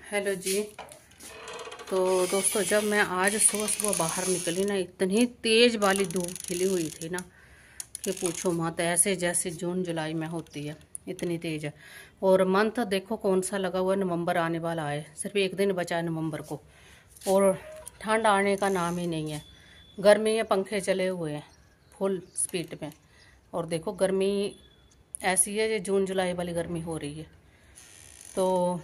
Hello जी। तो दोस्तों, जब मैं आज सुबह सुबह बाहर निकली ना, इतनी तेज़ वाली धूप खिली हुई थी ना कि पूछो मत। ऐसे जैसे जून जुलाई में होती है, इतनी तेज़ है। और मंथ देखो कौन सा लगा हुआ है, नवंबर आने वाला है। सिर्फ एक दिन बचा है नवंबर को, और ठंड आने का नाम ही नहीं है। गर्मी है, पंखे चले हुए हैं फुल स्पीड में। और देखो गर्मी ऐसी है, ये जून जुलाई वाली गर्मी हो रही है। तो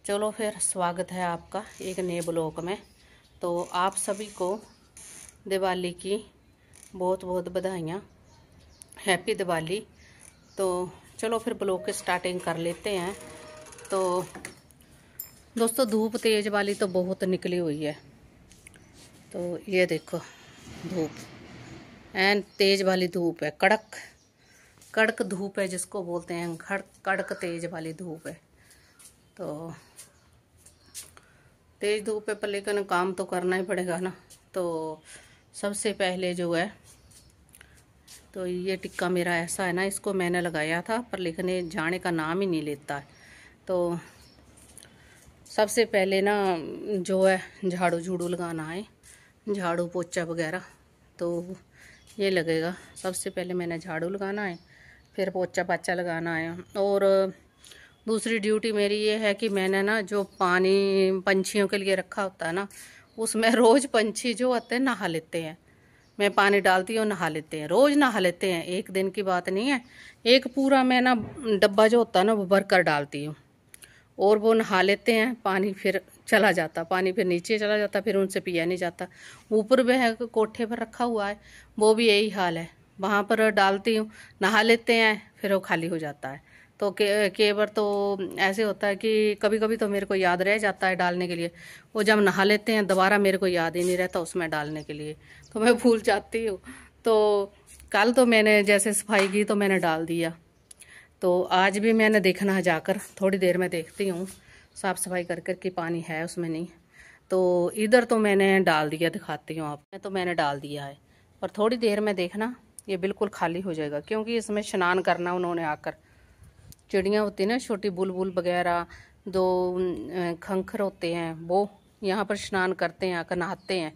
चलो फिर, स्वागत है आपका एक नए ब्लॉग में। तो आप सभी को दिवाली की बहुत बहुत बधाइयाँ, हैप्पी दिवाली। तो चलो फिर ब्लॉग की स्टार्टिंग कर लेते हैं। तो दोस्तों, धूप तेज़ वाली तो बहुत निकली हुई है। तो ये देखो धूप एन तेज़ वाली धूप है, कड़क कड़क धूप है जिसको बोलते हैं, कड़क तेज़ वाली धूप है। तो तेज़ धूप है पर लेकिन काम तो करना ही पड़ेगा ना। तो सबसे पहले जो है, तो ये टिक्का मेरा ऐसा है ना, इसको मैंने लगाया था पर लेकिन ये जाने का नाम ही नहीं लेता है। तो सबसे पहले ना जो है झाड़ू झूड़ू लगाना है, झाड़ू पोछा वगैरह। तो ये लगेगा, सबसे पहले मैंने झाड़ू लगाना है, फिर पोछा पाछा लगाना है। और दूसरी ड्यूटी मेरी ये है कि मैंने ना जो पानी पंछियों के लिए रखा होता है ना, उसमें रोज़ पंछी जो आते हैं नहा लेते हैं। मैं पानी डालती हूँ, नहा लेते हैं, रोज़ नहा लेते हैं। एक दिन की बात नहीं है, एक पूरा मैं ना डब्बा जो होता है ना वो भर कर डालती हूँ, और वो नहा लेते हैं। पानी फिर चला जाता, पानी फिर नीचे चला जाता, फिर उनसे पिया नहीं जाता। ऊपर वह कोठे पर रखा हुआ है, वो भी यही हाल है, वहाँ पर डालती हूँ, नहा लेते हैं, फिर वो खाली हो जाता है। तो केवल तो ऐसे होता है कि कभी कभी तो मेरे को याद रह जाता है डालने के लिए, वो जब नहा लेते हैं दोबारा मेरे को याद ही नहीं रहता उसमें डालने के लिए, तो मैं भूल जाती हूँ। तो कल तो मैंने जैसे सफाई की तो मैंने डाल दिया। तो आज भी मैंने देखना है जाकर, थोड़ी देर में देखती हूँ साफ़ सफाई कर कर कि पानी है उसमें नहीं। तो इधर तो मैंने डाल दिया, दिखाती हूँ आप। तो मैंने डाल दिया है, पर थोड़ी देर में देखना ये बिल्कुल खाली हो जाएगा, क्योंकि इसमें स्नान करना उन्होंने आकर। चिड़ियाँ होती हैं ना छोटी, बुलबुल वगैरह, दो खंखर होते हैं, वो यहाँ पर स्नान करते हैं, आकर नहाते हैं।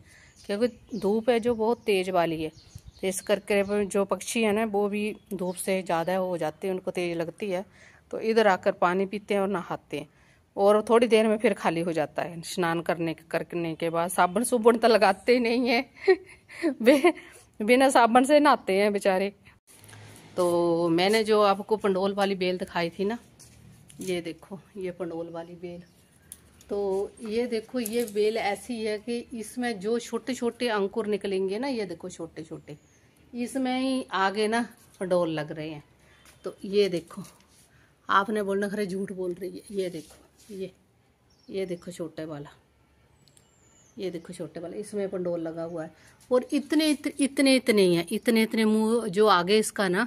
क्योंकि धूप है जो बहुत तेज़ वाली है, तो इस करके जो पक्षी है ना वो भी धूप से ज़्यादा हो जाते हैं, उनको तेज़ लगती है, तो इधर आकर पानी पीते हैं और नहाते हैं। और थोड़ी देर में फिर खाली हो जाता है। स्नान करने के बाद साबुन सुबुन तो लगाते ही नहीं है बिना साबुन से नहाते हैं बेचारे। तो मैंने जो आपको पंडोल वाली बेल दिखाई थी ना, ये देखो ये पंडोल वाली बेल। तो ये देखो, ये बेल ऐसी है कि इसमें जो छोटे छोटे अंकुर निकलेंगे ना, ये देखो छोटे छोटे, इसमें ही आगे ना पंडोल लग रहे हैं। तो ये देखो, आपने बोलना खरे झूठ बोल रही है, ये देखो, ये देखो छोटे वाला, ये देखो छोटे वाला, इसमें पंडोल लगा हुआ है। और इतने इतने इतने ही है, इतने इतने मुंह जो आगे इसका ना,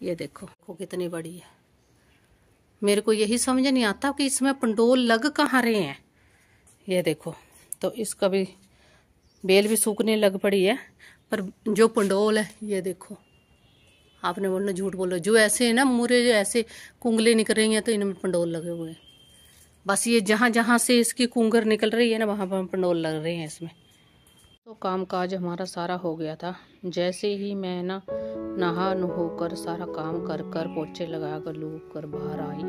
ये देखो कितनी बड़ी है। मेरे को यही समझ नहीं आता कि इसमें पंडोल लग कहाँ रहे हैं। ये देखो, तो इसका भी बेल भी सूखने लग पड़ी है, पर जो पंडोल है ये देखो। आपने बोलना झूठ बोलो, जो ऐसे है ना मुरे, जो ऐसे कुंगले निकल रही हैं, तो इनमें पंडोल लगे हुए हैं। बस ये जहाँ जहाँ से इसकी कुंगर निकल रही है ना, वहाँ पर पंडोल लग रहे हैं इसमें। तो काम काज हमारा सारा हो गया था। जैसे ही मैं ना नहा होकर सारा काम कर कर पोछे लगा कर लूक कर बाहर आई,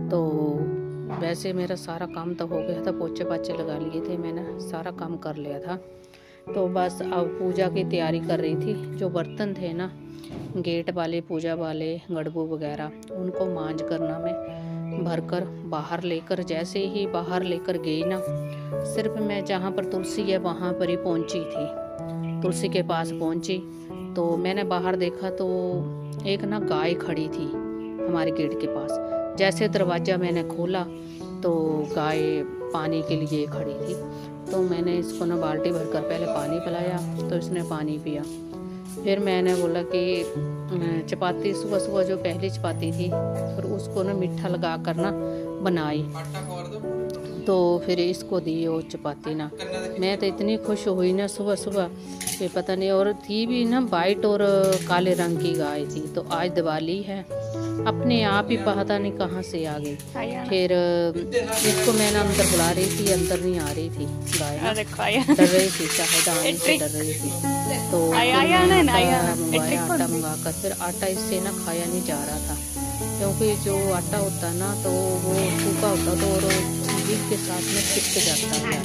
तो वैसे मेरा सारा काम तो हो गया था, पोछे पाछे लगा लिए थे, मैंने सारा काम कर लिया था। तो बस अब पूजा की तैयारी कर रही थी। जो बर्तन थे ना गेट वाले, पूजा वाले, गड़बू वगैरह, उनको मांझ करना मैं भरकर बाहर लेकर, जैसे ही बाहर लेकर गई ना, सिर्फ मैं जहाँ पर तुलसी है वहाँ पर ही पहुँची थी, तुलसी के पास पहुँची। तो मैंने बाहर देखा तो एक ना गाय खड़ी थी हमारे गेट के पास। जैसे दरवाज़ा मैंने खोला तो गाय पानी के लिए खड़ी थी। तो मैंने इसको ना बाल्टी भरकर पहले पानी पिलाया, तो इसने पानी पिया। फिर मैंने बोला कि चपाती सुबह सुबह जो पहली चपाती थी, फिर उसको ना मीठा लगा कर ना बनाई, तो फिर इसको दी वो चपाती ना। मैं तो इतनी खुश हुई ना सुबह सुबह ये पता नहीं, और थी भी ना वाइट और काले रंग की गाय थी। तो आज दिवाली है, अपने आप ही पता नहीं कहाँ से आ गई। फिर इसको मैंने अंदर बुला रही थी, अंदर नहीं आ रही थी गाय, डर रही थी, शायद आने से डर रही थी। तो मंगवाया आटा मंगाकर, फिर आटा इससे ना खाया नहीं जा रहा था, क्योंकि जो आटा होता है ना तो वो सूखा होता था और जीभ के साथ में चिपक जाता है।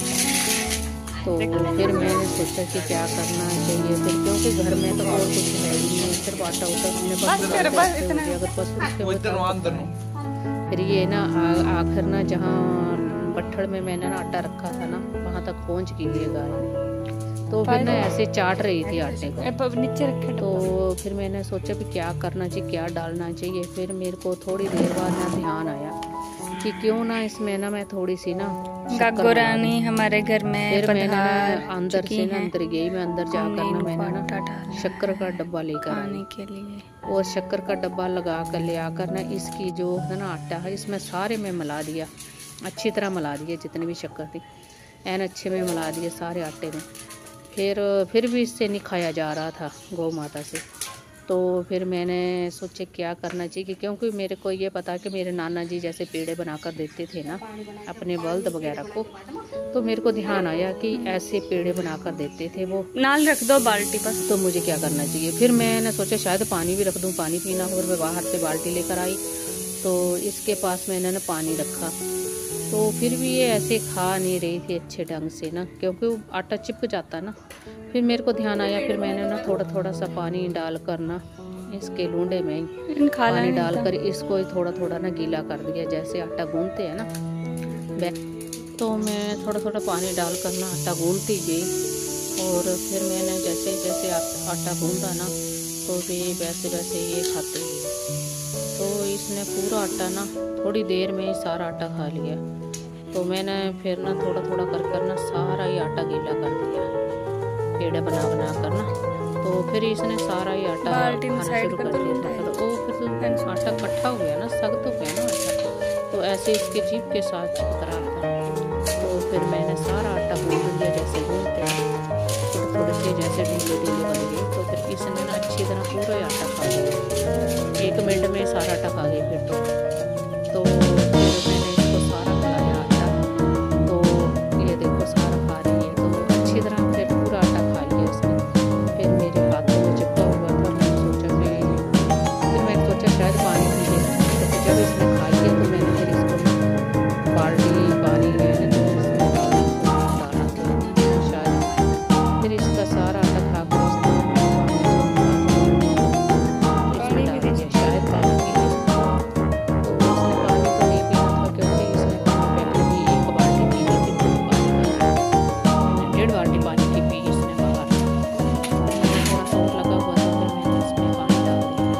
तो फिर मैंने सोचा कि क्या करना चाहिए फिर, क्योंकि घर में तो और कुछ है ही नहीं, सिर्फ आटा उटा हमने अगर पशु फिर ये ना आखिर ना जहाँ बट्ठड़ में मैंने ना आटा रखा था ना वहाँ तक पहुँच गई है गाय। तो फिर ना ऐसे चाट रही थी आटे को नीचे रखे। तो फिर मैंने सोचा भी क्या करना चाहिए, क्या डालना चाहिए। फिर मेरे को थोड़ी देर बाद ना ध्यान आया कि क्यों ना इसमें ना मैं थोड़ी सी ना गागोरानी हमारे घर में। फिर मैंने अंदर से ना अंदर गई, मैं अंदर जाकर ना मैंने ना शक्कर का डब्बा लेकर आने के लिए, और शक्कर का डब्बा लगा कर ले आकर ना इसकी जो है ना आटा है इसमें सारे में मिला दिया, अच्छी तरह मिला दिया, जितनी भी शक्कर थी एन अच्छे में मिला दिए सारे आटे में। फिर भी इससे नहीं खाया जा रहा था गौ माता से। तो फिर मैंने सोचा क्या करना चाहिए, क्योंकि मेरे को ये पता कि मेरे नाना जी जैसे पेड़े बनाकर देते थे ना अपने बल्द वगैरह को, तो मेरे को ध्यान आया कि ऐसे पेड़े बनाकर देते थे वो। नाल रख दो बाल्टी बस। तो मुझे क्या करना चाहिए, फिर मैंने सोचा शायद पानी भी रख दूं, पानी पीना हो। और मैं बाहर से बाल्टी लेकर आई तो इसके पास मैंने ना पानी रखा, तो फिर भी ये ऐसे खा नहीं रही थी अच्छे ढंग से ना, क्योंकि वो आटा चिपक जाता ना। फिर मेरे को ध्यान आया, फिर मैंने ना थोड़ा थोड़ा सा पानी डालकर ना इसके लूंडे में पानी डालकर इसको थोड़ा थोड़ा ना गीला कर दिया, जैसे आटा गूंथते हैं ना। तो मैं थोड़ा थोड़ा पानी डालकर ना आटा गूंथती गई, और फिर मैंने जैसे जैसे आटा गूंथा ना तो भी वैसे वैसे ये खाते गए। तो इसने पूरा आटा ना थोड़ी देर में ही सारा आटा खा लिया। तो मैंने फिर ना थोड़ा थोड़ा कर ना सारा ही आटा गीला कर दिया पेड़े बना कर ना। तो फिर इसने सारा ही आटा खाना शुरू कर दिया। तो वो फिर तो आटा इकट्ठा हो गया ना, सख्त हो गया ना आटा, तो ऐसे इसके जीभ के साथ चिपक रहा था। तो फिर मैंने सारा आटा गूंथ दिया, जैसे गूंथते थोड़े से जैसे ढीले बन गए। तो फिर इसने ना अच्छी तरह पूरा ही आटा खा लिया, 1 मिनट में सारा आटा खा गई फिर तो मैंने इसको सारा खिलाया आटा। तो ये देखो सारा खा रही है, तो अच्छी तरह फिर पूरा आटा खा लिया इसने। फिर मेरे हाथों में चिपका हुआ था, मैंने सोचा शायद पानी पी ले। तो फिर जब इसने खा लिया तो मैंने फिर इसको बाल्टी पानी मैंने तो इसमें डाला था शायद। फिर इसका सारा आटा खा कर इसमें डाल दिया, शायद पानी पी लिया। तो इसने पानी तो नहीं पीना था, क्योंकि इसने पहले भी 1 बाल्टी पी ली थी, 1.5 बाल्टी पानी की पी इसने बाहर। थोड़ा सा और लगा हुआ था, फिर मैंने इसमें पानी डाल दिया।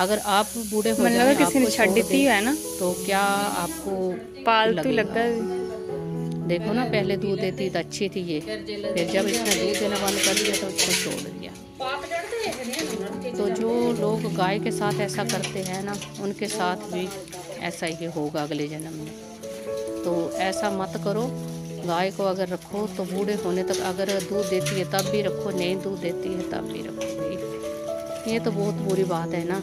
अगर आप बूढ़े हो जाए किसी ने छड़ दी है ना, तो क्या आपको पालतू लगा? देखो ना, पहले दूध देती तो अच्छी थी ये, फिर जब इसने दूध देना बंद कर दिया तो उसको छोड़ दिया। तो जो लोग गाय के साथ ऐसा करते हैं ना, उनके साथ भी ऐसा ही होगा अगले जन्म में। तो ऐसा मत करो। गाय को अगर रखो तो बूढ़े होने तक, अगर दूध देती है तब भी रखो, नहीं दूध देती है तब भी रखो। ये तो बहुत बुरी बात है ना।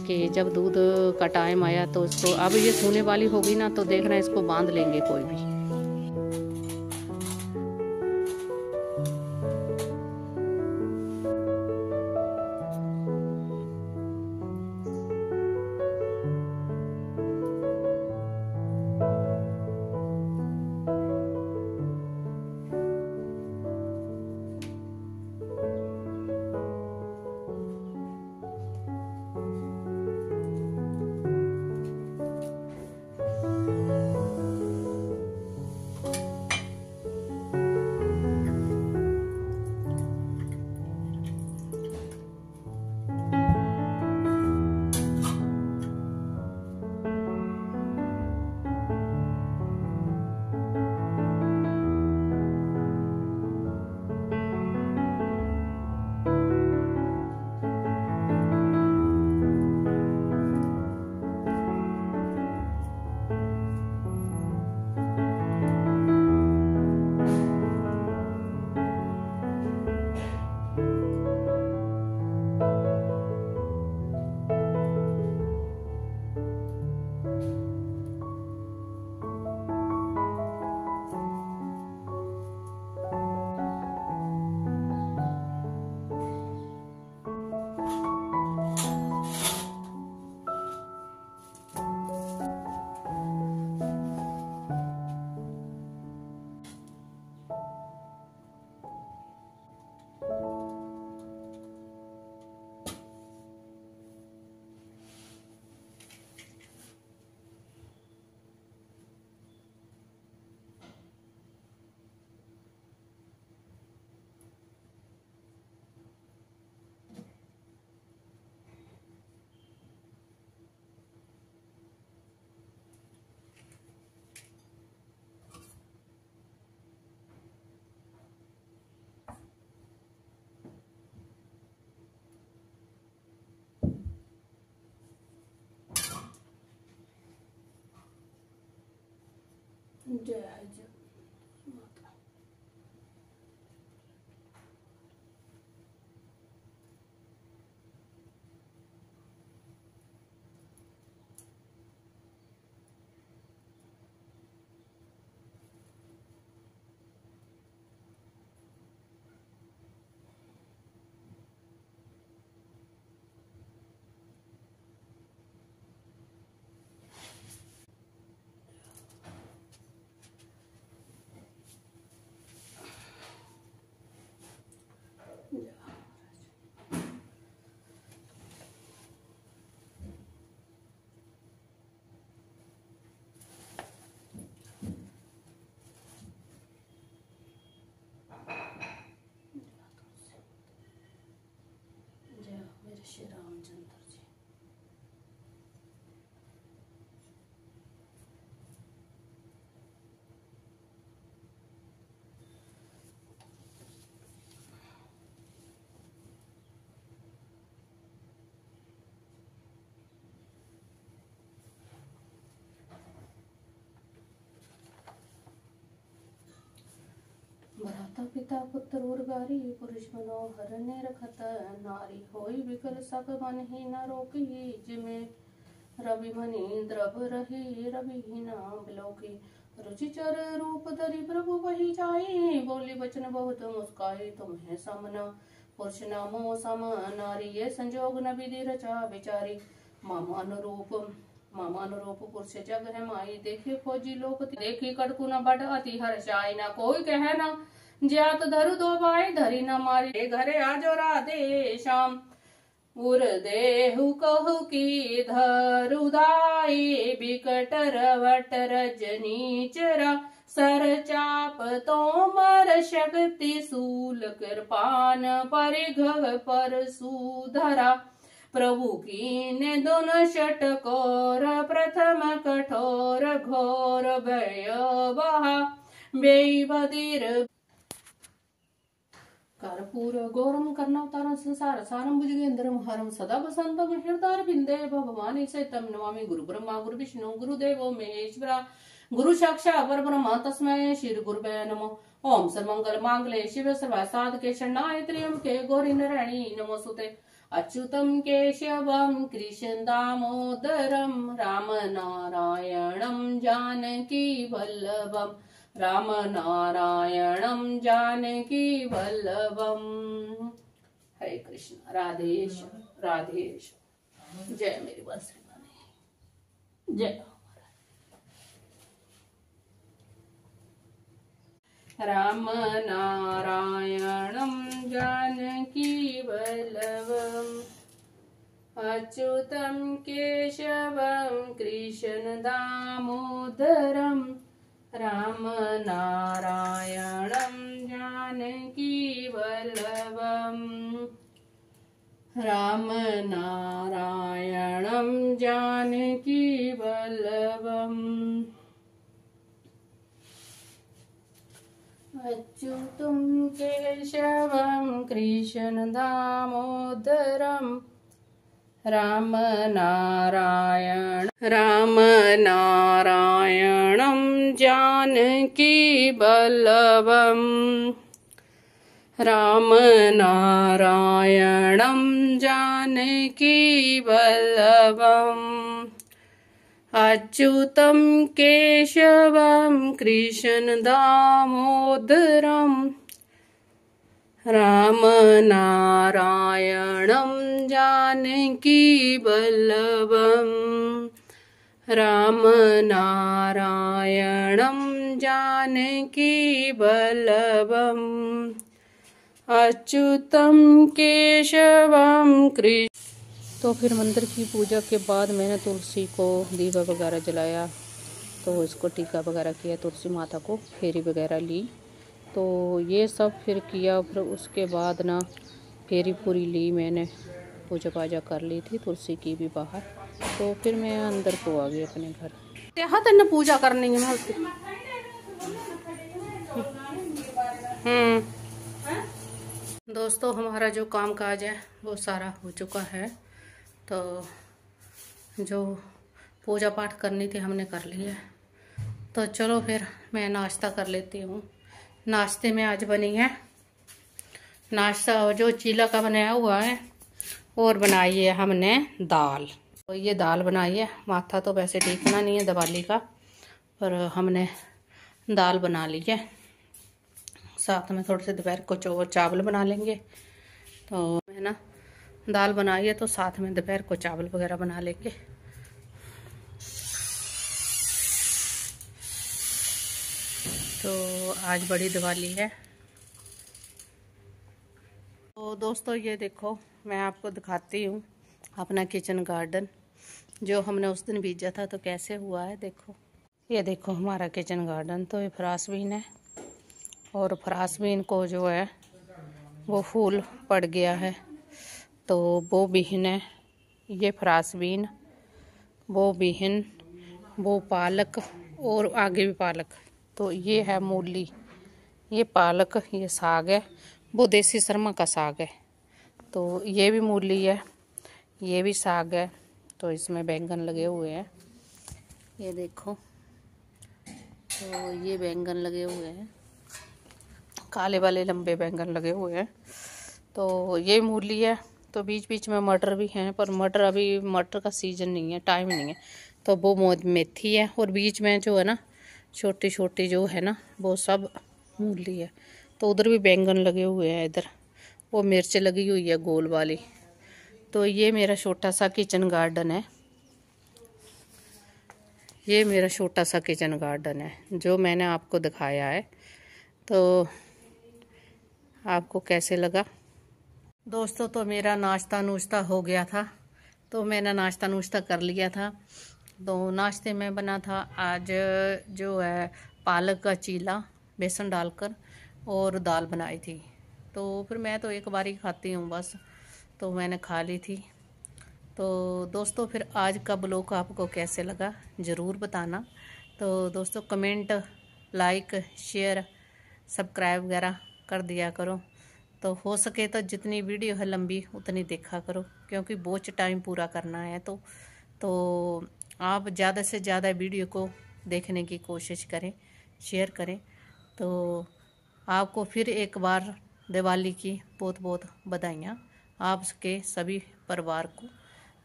कि जब दूध का टाइम आया तो इसको, अब ये सूने वाली होगी ना तो देखना इसको बांध लेंगे कोई भी। जय जय माता। श्री रामचंद्र जी। भ्राता पिता पुत्र उर्गारी पुरुष मनोहर ने रखत नारी होई विकल सक मन ही न रोकी जिमे रवि मणि द्रव रही रवि ही न बिलोकी रुचिचर रूप धरि प्रभु वही जाई बोली वचन बहुत मुस्काई तुम्हें समन पुरुष नामो सम नारी ये संजोग न विधि रचा विचारी मामा अनुरूप पुरुष जग है माई देखे खोजी लोक देखी कड़कू न बढ़ अति हर्षाई न कोई कहे न ज्यात धरु दो बाई धरी न मारी घरे आजो राधे श्याम उर देहु कहु की धरुदाई बिकट रवट रजनी चरा सर चाप तोमर शक्ति सूल कृपान परिघ पर सुधरा प्रभु कीने दोन षटकोर प्रथम कठोर घोर भय बहा बेबदीर कर्पूर गौरम कर्णवतारं संसार सारं भुजगेन्द्रं हरं सदा वसन्तं हृदय बिंदे भवानी सहितं नमामि गुरु ब्रह्मा गुरु विष्णु गुरुदेवो महेश्वरा गुरु साक्षात् परब्रह्म तस्मै श्री गुरुवे नमः। ओम सर्वमंगल मांगल्ये शिवे सर्वासाधके शरणाय त्र्यंबके गौरी नारायणी नमोस्तुते। अच्युतं केशवं कृष्ण दामोदरं राम नारायणं जानकी वल्लभं राम नारायणं जानकी वल्लभम। हरे कृष्ण। राधेश राधेश। जय मेरी बंसरी माने। जय। राम नारायणं जानकी वल्लभम् अच्युतं केशवं कृष्ण दामोदरं राम नारायणं जानकी वल्लभम् राम नारायणं जानकी वल्लभम् अच्युतं केशवं कृष्ण दामोदरं राम नारायणं जानकी वल्लभम् राम नारायणं जानकी वल्लभम् अच्युतं केशवं कृष्ण दामोदरं राम नारायणं जानकी वल्लभम् राम नारायणं जानकी वल्लभम् अच्युतं केशवं कृष्ण। तो फिर मंदिर की पूजा के बाद मैंने तुलसी को दीवा वगैरह जलाया, तो इसको टीका वगैरह किया, तुलसी माता को फेरी वगैरह ली, तो ये सब फिर किया। फिर उसके बाद ना फेरी पूरी ली, मैंने पूजा पाजा कर ली थी तुलसी की भी बाहर। तो फिर मैं अंदर को आ गई अपने घर। यहाँ तक पूजा करनी है। दोस्तों हमारा जो काम काज है वो सारा हो चुका है, तो जो पूजा पाठ करनी थी हमने कर लिया है। तो चलो फिर मैं नाश्ता कर लेती हूँ। नाश्ते में आज बनी है नाश्ता जो चीला का बनाया हुआ है, और बनाई है हमने दाल। तो ये दाल बनाई है। माथा तो वैसे टीकना नहीं है दिवाली का, पर हमने दाल बना ली है। साथ में थोड़े से दोपहर को चावल बना लेंगे। तो है ना, दाल बनाई है तो साथ में दोपहर को चावल वगैरह बना लेंगे। तो आज बड़ी दिवाली है। तो दोस्तों ये देखो, मैं आपको दिखाती हूँ अपना किचन गार्डन, जो हमने उस दिन बीजा था तो कैसे हुआ है। देखो, ये देखो हमारा किचन गार्डन। तो ये फ्रासबीन है, और फ्रासबीन को जो है वो फूल पड़ गया है, तो वो बीहन है। ये फ्रासबीन, वो बीहन, वो पालक, और आगे भी पालक। तो ये है मूली, ये पालक, ये साग है, वो देसी शर्मा का साग है। तो ये भी मूली है, ये भी साग है। तो इसमें बैंगन लगे हुए हैं, ये देखो। तो ये बैंगन लगे हुए हैं, काले वाले लंबे बैंगन लगे हुए हैं। तो ये मूली है। तो बीच बीच में मटर भी हैं, पर मटर अभी मटर का सीजन नहीं है, टाइम नहीं है। तो वो मेथी है, और बीच में जो है ना छोटी छोटी जो है ना वो सब मूली है। तो उधर भी बैंगन लगे हुए हैं, इधर वो मिर्च लगी हुई है गोल वाली। तो ये मेरा छोटा सा किचन गार्डन है, ये मेरा छोटा सा किचन गार्डन है जो मैंने आपको दिखाया है। तो आपको कैसे लगा दोस्तों? तो मेरा नाश्ता नुश्ता हो गया था, तो मैंने नाश्ता नुश्ता कर लिया था। तो नाश्ते में बना था आज जो है पालक का चीला बेसन डालकर, और दाल बनाई थी। तो फिर मैं तो एक बार ही खाती हूँ बस, तो मैंने खा ली थी। तो दोस्तों फिर आज का ब्लॉग आपको कैसे लगा ज़रूर बताना। तो दोस्तों कमेंट, लाइक, शेयर, सब्सक्राइब वगैरह कर दिया करो। तो हो सके तो जितनी वीडियो है लंबी उतनी देखा करो, क्योंकि बहुत टाइम पूरा करना है। तो आप ज़्यादा से ज़्यादा वीडियो को देखने की कोशिश करें, शेयर करें। तो आपको फिर एक बार दिवाली की बहुत बहुत बधाइयाँ। आपके सभी परिवार को,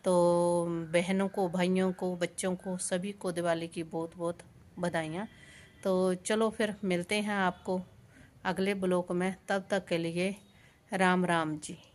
तो बहनों को, भाइयों को, बच्चों को, सभी को दिवाली की बहुत बहुत बधाइयाँ। तो चलो फिर मिलते हैं आपको अगले ब्लॉग में, तब तक के लिए राम राम जी।